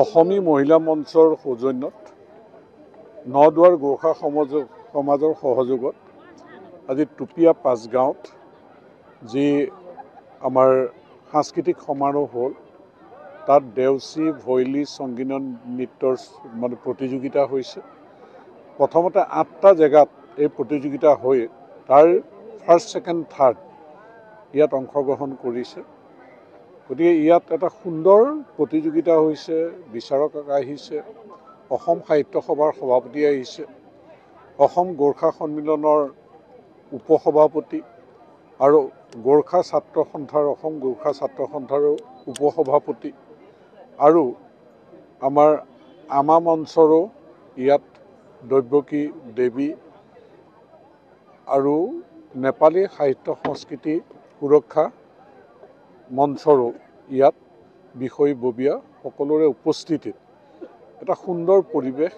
অসমী মহিলা মঞ্চৰ সৌজন্যত নদুৱাৰ গোৰ্খা সমাজৰ সহযোগত আজি টুপিয়া পাঁচগাঁৱত যি আমাৰ সাংস্কৃতিক সমাৰোহ হ'ল তাত দেউচী ভৈলী সংগীত নৃত্যৰ প্ৰতিযোগিতা হৈছে। প্ৰথমতে 8টা জেগাত এই প্ৰতিযোগিতা হৈ তাৰ ফাৰ্ষ্ট ছেকেণ্ড থাৰ্ড ইয়াত অংশগ্ৰহণ কৰিছে। গতিকে ইয়াত এটা সুন্দৰ প্ৰতিযোগিতা হৈছে। বিচাৰক আহিছে, অসম সাহিত্য সভাৰ সভাপতি আহিছে, অসম গোৰ্খা সন্মিলনৰ উপসভাপতি আৰু গোৰ্খা ছাত্ৰ সন্থাৰ অসম গোৰ্খা ছাত্ৰ সন্থাৰো উপসভাপতি আৰু আমাৰ আমা মঞ্চৰো ইয়াত দৈৱকী দেৱী আৰু নেপালী সাহিত্য সংস্কৃতি সুৰক্ষা মঞ্চৰো ইয়াত বিষয়ববীয়া সকলোৰে উপস্থিতিত এটা সুন্দৰ পৰিৱেশ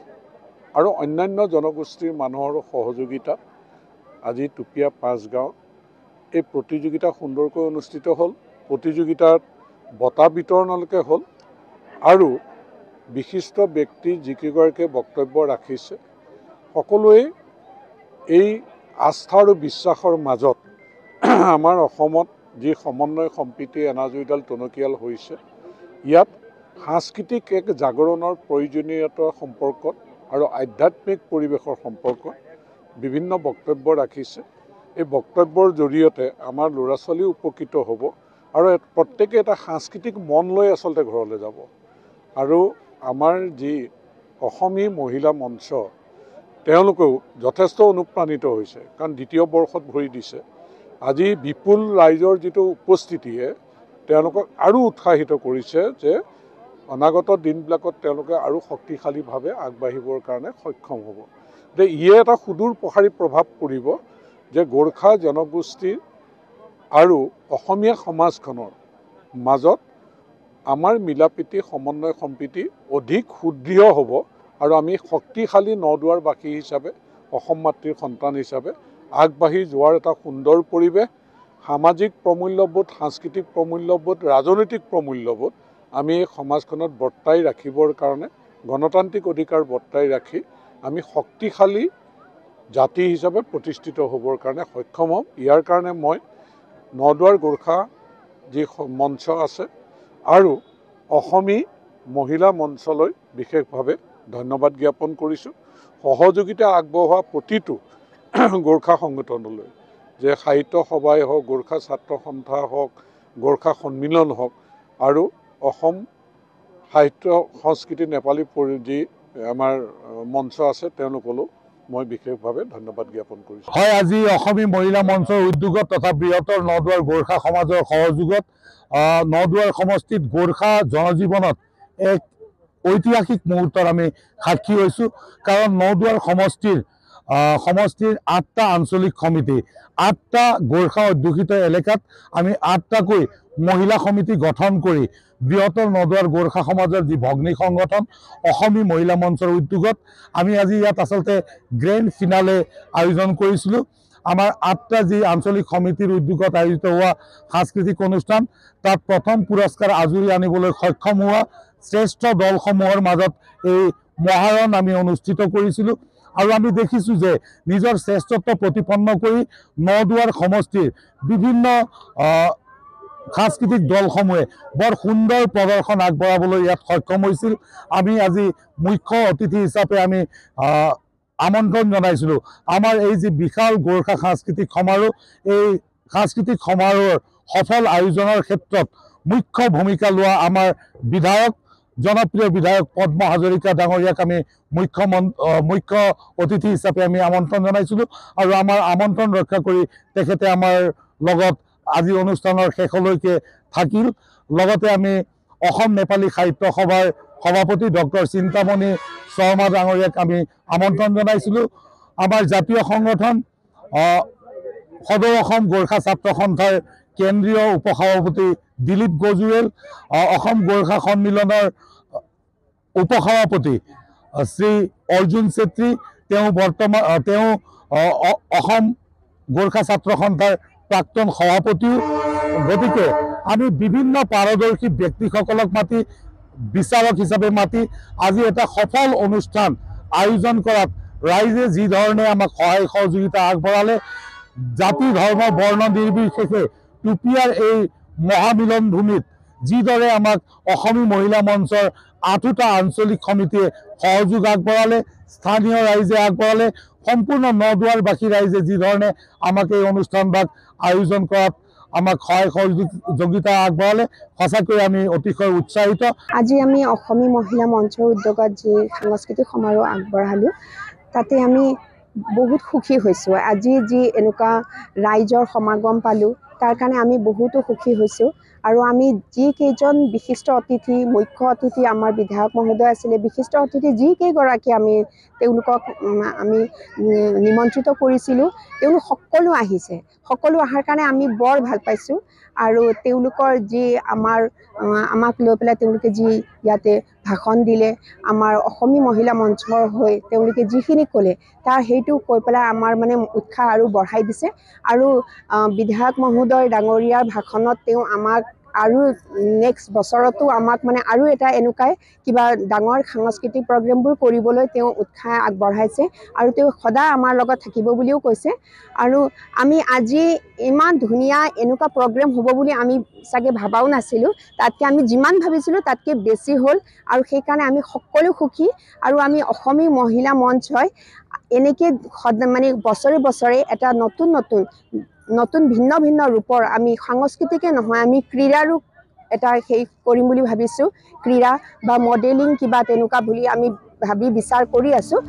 আৰু অন্যান্য জনগোষ্ঠীৰ মানুহৰ সহযোগিতা আজি টুপিয়া পাঁচগাঁও এই প্ৰতিযোগিতা সুন্দৰকৈ অনুষ্ঠিত হ'ল। প্ৰতিযোগিতাত বঁটা বিতৰণলৈকে হ'ল আৰু বিশিষ্ট ব্যক্তি যিকেইগৰাকীয়ে বক্তব্য ৰাখিছে সকলোৱে এই আস্থা আৰু বিশ্বাসৰ মাজত আমাৰ অসমত যি সমন্বয় সম্প্ৰীতি এনাজৰীডাল টনকিয়াল হৈছে ইয়াত সাংস্কৃতিক এক জাগৰণৰ প্ৰয়োজনীয়তাৰ সম্পৰ্কত আৰু আধ্যাত্মিক পৰিৱেশৰ সম্পৰ্কত বিভিন্ন বক্তব্য ৰাখিছে। এই বক্তব্যৰ জৰিয়তে আমাৰ ল'ৰা ছোৱালী উপকৃত হ'ব আৰু প্ৰত্যেকে এটা সাংস্কৃতিক মন লৈ আচলতে ঘৰলৈ যাব। আৰু আমাৰ যি অসমী মহিলা মঞ্চ তেওঁলোকেও যথেষ্ট অনুপ্ৰাণিত হৈছে, কাৰণ দ্বিতীয় বৰ্ষত ভৰি দিছে। আজি বিপুল ৰাইজৰ যিটো উপস্থিতিয়ে তেওঁলোকক আৰু উৎসাহিত কৰিছে যে অনাগত দিনবিলাকত তেওঁলোকে আৰু শক্তিশালীভাৱে আগবাঢ়িবৰ কাৰণে সক্ষম হ'ব। যে ইয়ে এটা সুদূৰ প্ৰসাৰী প্ৰভাৱ পৰিব যে গোৰ্খা জনগোষ্ঠীৰ আৰু অসমীয়া সমাজখনৰ মাজত আমাৰ মিলাপ্ৰীতি সমন্বয় সম্প্ৰীতি অধিক সুদৃঢ় হ'ব আৰু আমি শক্তিশালী নদুৱাৰবাসী হিচাপে অসম মাতৃৰ সন্তান হিচাপে আগবাঢ়ি যোৱাৰ এটা সুন্দৰ পৰিৱেশ, সামাজিক প্ৰমূল্যবোধ, সাংস্কৃতিক প্ৰমূল্যবোধ, ৰাজনৈতিক প্ৰমূল্যবোধ আমি এই সমাজখনত বৰ্তাই ৰাখিবৰ কাৰণে গণতান্ত্ৰিক অধিকাৰ বৰ্তাই ৰাখি আমি শক্তিশালী জাতি হিচাপে প্ৰতিষ্ঠিত হ'বৰ কাৰণে সক্ষম হ'ম। ইয়াৰ কাৰণে মই নদুৱাৰ গোৰ্খা যি মঞ্চ আছে আৰু অসমী মহিলা মঞ্চলৈ বিশেষভাৱে ধন্যবাদ জ্ঞাপন কৰিছোঁ। সহযোগিতা আগবঢ়োৱা প্ৰতিটো গোৰ্খা সংগঠনলৈ, যে সাহিত্য সভাই হওক, গোৰ্খা ছাত্ৰ সন্থা হওক, গোৰ্খা সন্মিলন হওক আৰু অসম সাহিত্য সংস্কৃতি নেপালী যি আমাৰ মঞ্চ আছে তেওঁলোকলৈও মই বিশেষভাৱে ধন্যবাদ জ্ঞাপন কৰিছোঁ। হয়, আজি অসমী মহিলা মঞ্চৰ উদ্যোগত তথা বৃহত্তৰ নদুৱাৰ গোৰ্খা সমাজৰ সহযোগত নদুৱাৰ সমষ্টিত গোৰ্খা জনজীৱনত এক ঐতিহাসিক মুহূৰ্তৰ আমি সাক্ষী হৈছোঁ। কাৰণ নদুৱাৰ সমষ্টিৰ 8টা আঞ্চলিক সমিতি, 8টা গোৰ্খা অধ্যুষিত এলেকাত আমি 8টাকৈ মহিলা সমিতি গঠন কৰি বৃহত্তৰ নদুৱাৰ গোৰ্খা সমাজৰ যি ভগ্নী সংগঠন অসমী মহিলা মঞ্চৰ উদ্যোগত আমি আজি ইয়াত আচলতে গ্ৰেণ্ড ফিনালে আয়োজন কৰিছিলোঁ। আমাৰ 8টা যি আঞ্চলিক সমিতিৰ উদ্যোগত আয়োজিত হোৱা সাংস্কৃতিক অনুষ্ঠান, তাত প্ৰথম পুৰস্কাৰ আজুৰি আনিবলৈ সক্ষম হোৱা শ্ৰেষ্ঠ দলসমূহৰ মাজত এই মহাৰণ আমি অনুষ্ঠিত কৰিছিলোঁ। আৰু আমি দেখিছোঁ যে নিজৰ শ্ৰেষ্ঠত্ব প্ৰতিপন্ন কৰি নদুৱাৰ সমষ্টিৰ বিভিন্ন সাংস্কৃতিক দলসমূহে বৰ সুন্দৰ প্ৰদৰ্শন আগবঢ়াবলৈ ইয়াত সক্ষম হৈছিল। আমি আজি মুখ্য অতিথি হিচাপে আমি আমন্ত্ৰণ জনাইছিলোঁ আমাৰ এই যি বিশাল গোৰ্খা সাংস্কৃতিক সমাৰোহ, এই সাংস্কৃতিক সমাৰোহৰ সফল আয়োজনৰ ক্ষেত্ৰত মুখ্য ভূমিকা লোৱা আমাৰ বিধায়ক, জনপ্ৰিয় বিধায়ক পদ্ম হাজৰিকা ডাঙৰীয়াক আমি মুখ্য অতিথি হিচাপে আমি আমন্ত্ৰণ জনাইছিলোঁ। আৰু আমাৰ আমন্ত্ৰণ ৰক্ষা কৰি তেখেতে আমাৰ লগত আজি অনুষ্ঠানৰ শেষলৈকে থাকিল। লগতে আমি অসম নেপালী সাহিত্য সভাৰ সভাপতি ডক্টৰ চিন্তামণি শৰ্মা ডাঙৰীয়াক আমি আমন্ত্ৰণ জনাইছিলোঁ। আমাৰ জাতীয় সংগঠন সদৌ অসম গোৰ্খা ছাত্ৰ সন্থাৰ কেন্দ্ৰীয় উপসভাপতি দিলীপ গজুৱেল, অসম গোৰ্খা সন্মিলনৰ উপসভাপতি শ্ৰী অৰ্জুন চেত্ৰী, তেওঁ অসম গোৰ্খা ছাত্ৰ সন্থাৰ প্ৰাক্তন সভাপতিও। গতিকে আমি বিভিন্ন পাৰদৰ্শী ব্যক্তিসকলক মাতি বিচাৰক হিচাপে মাতি আজি এটা সফল অনুষ্ঠান আয়োজন কৰাত ৰাইজে যি ধৰণে আমাক সহায় সহযোগিতা আগবঢ়ালে, জাতি ধৰ্ম বৰ্ণ নিৰ্বিশেষে টুপিয়াৰ এই মহামিলন ভূমিত যিদৰে আমাক অসমী মহিলা মঞ্চৰ 8টা আঞ্চলিক সমিতিয়ে সহযোগ আগবঢ়ালে, স্থানীয় ৰাইজে আগবঢ়ালে, সম্পূৰ্ণ নদুৱাৰবাসী ৰাইজে যি ধৰণে আমাক এই অনুষ্ঠানভাগ আয়োজন কৰাত আমাক সহায় সহযোগিতা আগবঢ়ালে, সঁচাকৈ আমি অতিশয় উৎসাহিত। আজি আমি অসমী মহিলা মঞ্চৰ উদ্যোগত যি সাংস্কৃতিক সমাৰোহ আগবঢ়ালোঁ তাতে আমি বহুত সুখী হৈছোঁ। আজি যি এনেকুৱা ৰাইজৰ সমাগম পালোঁ তাৰ কাৰণে আমি বহুতো সুখী হৈছোঁ। আৰু আমি যিকেইজন বিশিষ্ট অতিথি, মুখ্য অতিথি আমাৰ বিধায়ক মহোদয় আছিলে, বিশিষ্ট অতিথি যিকেইগৰাকী তেওঁলোকক আমি নিমন্ত্ৰিত কৰিছিলোঁ, তেওঁলোক সকলো আহিছে। সকলো অহাৰ কাৰণে আমি বৰ ভাল পাইছোঁ। আৰু তেওঁলোকৰ যি আমাক লৈ পেলাই তেওঁলোকে যি ইয়াতে ভাষণ দিলে, আমাৰ অসমী মহিলা মঞ্চৰ হৈ তেওঁলোকে যিখিনি ক'লে তাৰ সেইটো কৈ পেলাই আমাৰ মানে উৎসাহ আৰু বঢ়াই দিছে। আৰু বিধায়ক মহোদয় ডাঙৰীয়াৰ ভাষণত তেওঁ আমাক আৰু নেক্সট বছৰতো আমাক মানে আৰু এটা এনেকুৱাই কিবা ডাঙৰ সাংস্কৃতিক প্ৰগ্ৰেমবোৰ কৰিবলৈ তেওঁ উৎসাহ আগবঢ়াইছে আৰু তেওঁ সদায় আমাৰ লগত থাকিব বুলিও কৈছে। আৰু আমি আজি ইমান ধুনীয়া এনেকুৱা প্ৰগ্ৰেম হ'ব বুলি আমি চাগে ভাবাও নাছিলোঁ। তাতকৈ আমি যিমান ভাবিছিলোঁ তাতকৈ বেছি হ'ল আৰু সেইকাৰণে আমি সকলো সুখী। আৰু আমি অসমী মহিলা মঞ্চই এনেকৈ মানে বছৰে বছৰে এটা নতুন ভিন্ন ভিন্ন ৰূপৰ আমি সাংস্কৃতিকে নহয়, আমি ক্ৰীড়াৰো এটা কৰিম বুলি ভাবিছোঁ। ক্ৰীড়া বা মডেলিং কিবা তেনেকুৱা বুলি আমি বিচাৰ কৰি আছোঁ।